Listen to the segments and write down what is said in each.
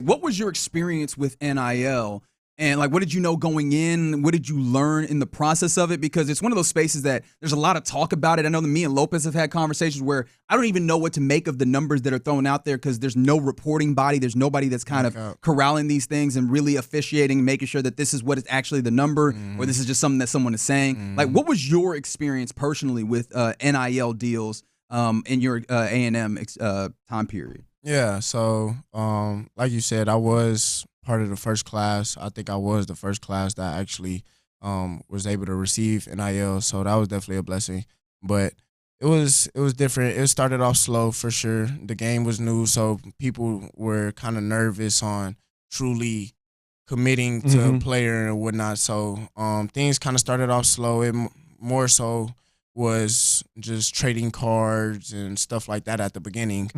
what was your experience with NIL? And, like, what did you know going in? What did you learn in the process of it? Because it's one of those spaces that there's a lot of talk about it. I know that me and Lopez have had conversations where I don't even know what to make of the numbers that are thrown out there because there's no reporting body. There's nobody that's kind of corralling these things and really officiating, making sure that this is what is actually the number or this is just something that someone is saying. Like, what was your experience personally with NIL deals in your A&M time period? Yeah, so like you said, I was part of the first class. I think I was the first class that actually was able to receive NIL, so that was definitely a blessing. But it was different. It started off slow for sure. The game was new, so people were kind of nervous on truly committing to a player and whatnot. So things kind of started off slow. It more so was just trading cards and stuff like that at the beginning.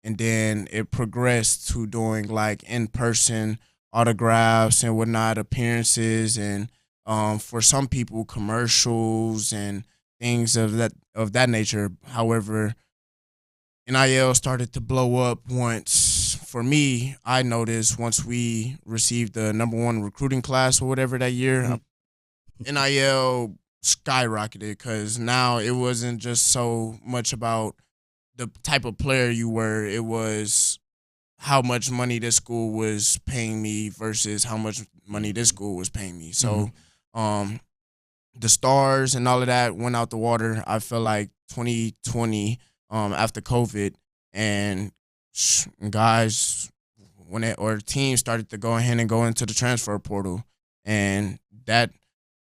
And then it progressed to doing like in-person autographs and whatnot, appearances, and for some people, commercials and things of that nature. However, NIL started to blow up once, for me, I noticed once we received the #1 recruiting class or whatever that year, NIL skyrocketed because now it wasn't just so much about the type of player you were. It was how much money this school was paying me versus how much money this school was paying me. So the stars and all of that went out the water. I feel like 2020 after COVID, and guys teams started to go ahead and go into the transfer portal, and that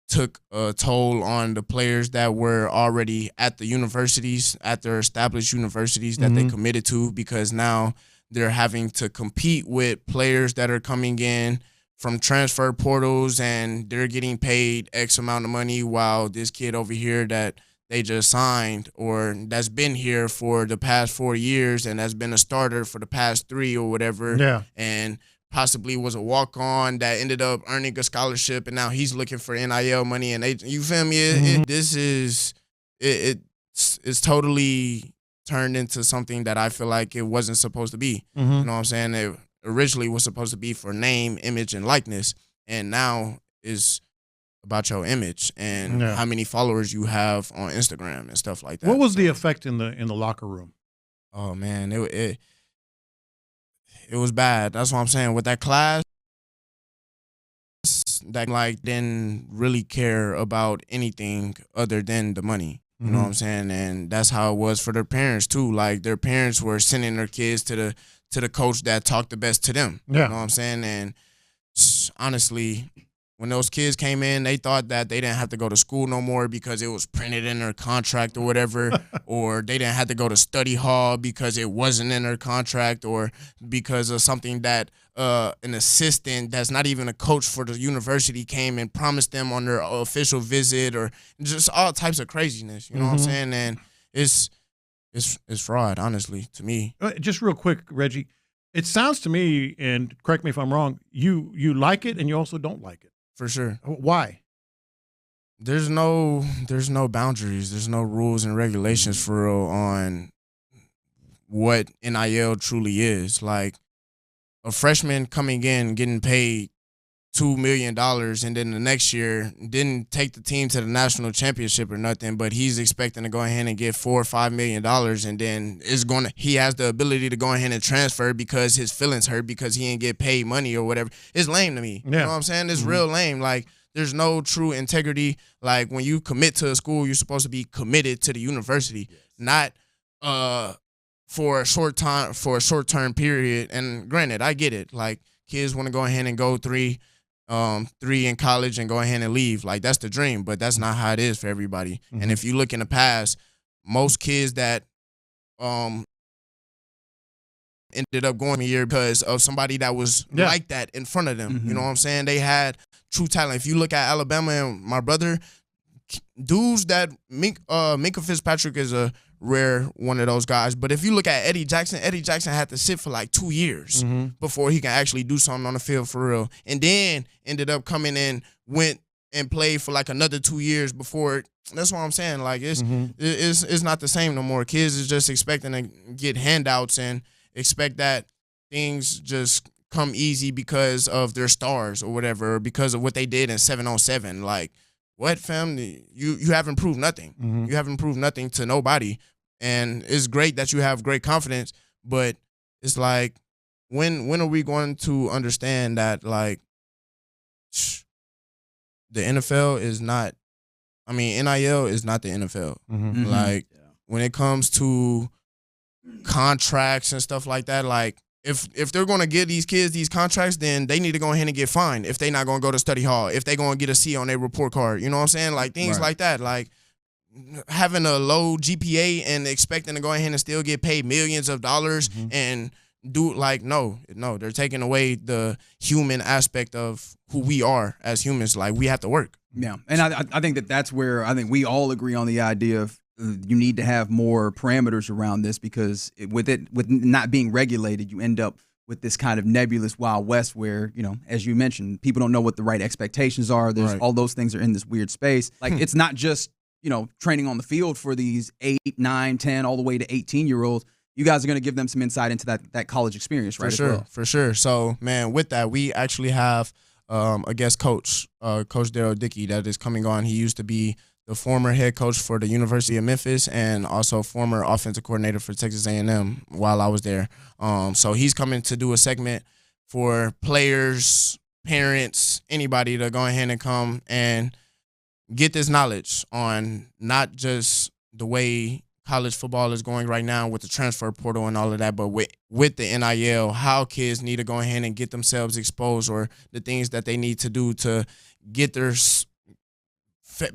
took a toll on the players that were already at the universities, at their established universities that they committed to, because now they're having to compete with players that are coming in from transfer portals and they're getting paid X amount of money, while this kid over here that they just signed or that's been here for the past 4 years and has been a starter for the past 3 or whatever, and possibly was a walk-on that ended up earning a scholarship, and now he's looking for NIL money. And you feel me? It's totally turned into something that I feel like it wasn't supposed to be. You know what I'm saying? It originally was supposed to be for name, image, and likeness, and now is about your image and how many followers you have on Instagram and stuff like that. What was the effect in the locker room? Oh man, it was bad. That's what I'm saying. With that class, that like didn't really care about anything other than the money. You know what I'm saying? And that's how it was for their parents too. Like their parents were sending their kids to the coach that talked the best to them. You know what I'm saying? And honestly, when those kids came in, they thought that they didn't have to go to school no more because it was printed in their contract or whatever, or they didn't have to go to study hall because it wasn't in their contract, or because of something that an assistant that's not even a coach for the university came and promised them on their official visit, or just all types of craziness. You know what I'm saying? And it's fraud, honestly, to me. Just real quick, Reggie, it sounds to me, and correct me if I'm wrong, you like it and you also don't like it. For sure. Why? There's no boundaries. There's no rules and regulations for real on what NIL truly is. Like a freshman coming in getting paid $2 million, and then the next year didn't take the team to the national championship or nothing, but he's expecting to go ahead and get $4 or $5 million, and then he has the ability to go ahead and transfer because his feelings hurt because he didn't get paid money or whatever. It's lame to me. You know what I'm saying? It's real lame. Like there's no true integrity. Like when you commit to a school, you're supposed to be committed to the university, not for a short-term period. And granted, I get it. Like kids want to go ahead and go 3 in college and go ahead and leave. Like that's the dream, but that's not how it is for everybody. And if you look in the past, most kids that ended up going a year because of somebody that was like that in front of them. You know what I'm saying? They had true talent. If you look at Alabama and my brother, dudes that Minka Fitzpatrick is a rare one of those guys. But if you look at Eddie Jackson had to sit for like 2 years before he can actually do something on the field for real. And then ended up coming in, went and played for like another 2 years before. That's what I'm saying. Like it's not the same no more. Kids is just expecting to get handouts and expect that things just come easy because of their stars or whatever, or because of what they did in 7-on-7. Like, what, fam? You haven't proved nothing. Mm-hmm. You haven't proved nothing to nobody. And it's great that you have great confidence, but it's like, when are we going to understand that, like, the NFL is not, I mean, NIL is not the NFL. Mm-hmm. Like, when it comes to contracts and stuff like that, like, if they're going to give these kids these contracts, then they need to go ahead and get fined if they're not going to go to study hall, if they're going to get a C on their report card. You know what I'm saying? Like, things like that. Like, having a low GPA and expecting to go ahead and still get paid millions of dollars and do, like, no, they're taking away the human aspect of who we are as humans. Like, we have to work. Yeah, and I think that's where I think we all agree on the idea of you need to have more parameters around this, because with not being regulated, you end up with this kind of nebulous Wild West where, you know, as you mentioned, people don't know what the right expectations are. There's all those things are in this weird space. Like, it's not just, you know, training on the field for these 8, 9, 10, all the way to 18-year-olds. You guys are going to give them some insight into that college experience, right? For sure. So, man, with that, we actually have a guest coach, Coach Daryl Dickey, that is coming on. He used to be the former head coach for the University of Memphis and also former offensive coordinator for Texas A&M while I was there. So he's coming to do a segment for players, parents, anybody to go ahead and come and get this knowledge on not just the way college football is going right now with the transfer portal and all of that, but with the NIL, how kids need to go ahead and get themselves exposed, or the things that they need to do to get their,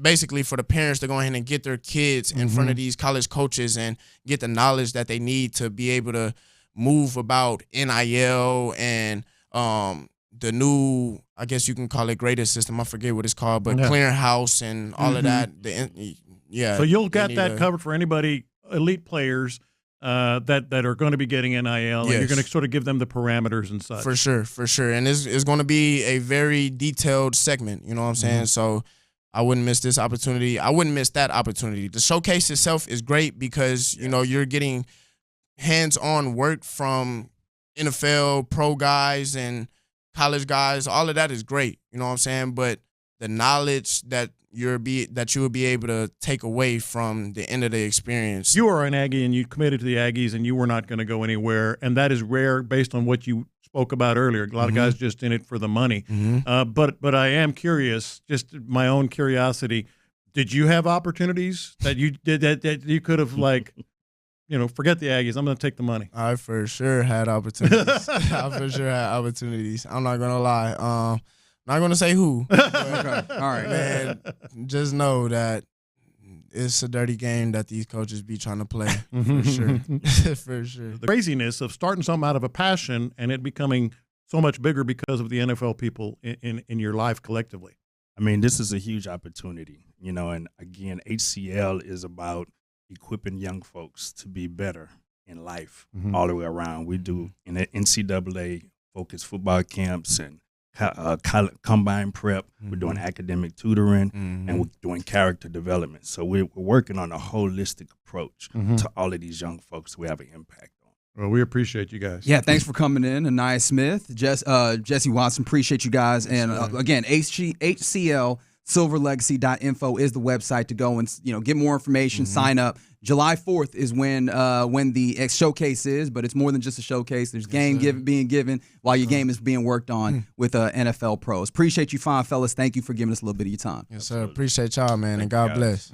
basically for the parents to go ahead and get their kids in front of these college coaches and get the knowledge that they need to be able to move about NIL and the new, I guess you can call it graded system. I forget what it's called, but clearinghouse and all of that. So you'll get that covered for anybody, elite players that are going to be getting NIL, and you're going to sort of give them the parameters and such. For sure. And it's going to be a very detailed segment, you know what I'm saying? So I wouldn't miss this opportunity. I wouldn't miss that opportunity. The showcase itself is great because, you know, you're getting hands-on work from NFL pro guys and college guys. All of that is great, you know what I'm saying? But the knowledge that you will be able to take away from the end of the experience. You are an Aggie, and you committed to the Aggies, and you were not going to go anywhere, and that is rare based on what you spoke about earlier. A lot of guys just in it for the money. But I am curious, just my own curiosity. Did you have opportunities that you did that you could have, like, you know, forget the Aggies, I'm going to take the money? I for sure had opportunities. I'm not going to lie. Not going to say who. Okay. All right. Man, just know that it's a dirty game that these coaches be trying to play, for sure. For sure. The craziness of starting something out of a passion and it becoming so much bigger because of the NFL people in your life collectively. I mean, this is a huge opportunity, you know, and again, HCL is about equipping young folks to be better in life all the way around. We do in the NCAA focused football camps and combine prep. We're doing academic tutoring, and we're doing character development. So we're working on a holistic approach to all of these young folks we have an impact on. Well, we appreciate you guys. Yeah, thanks for coming in. Ainias Smith, Jesse Watson, appreciate you guys. And again, HCL silverlegacy.info is the website to go and, you know, get more information, sign up. July 4th is when the showcase is, but it's more than just a showcase. There's game being given while your game is being worked on with NFL pros. Appreciate you fine fellas. Thank you for giving us a little bit of your time. Yes, sir. Appreciate y'all, man, and God bless.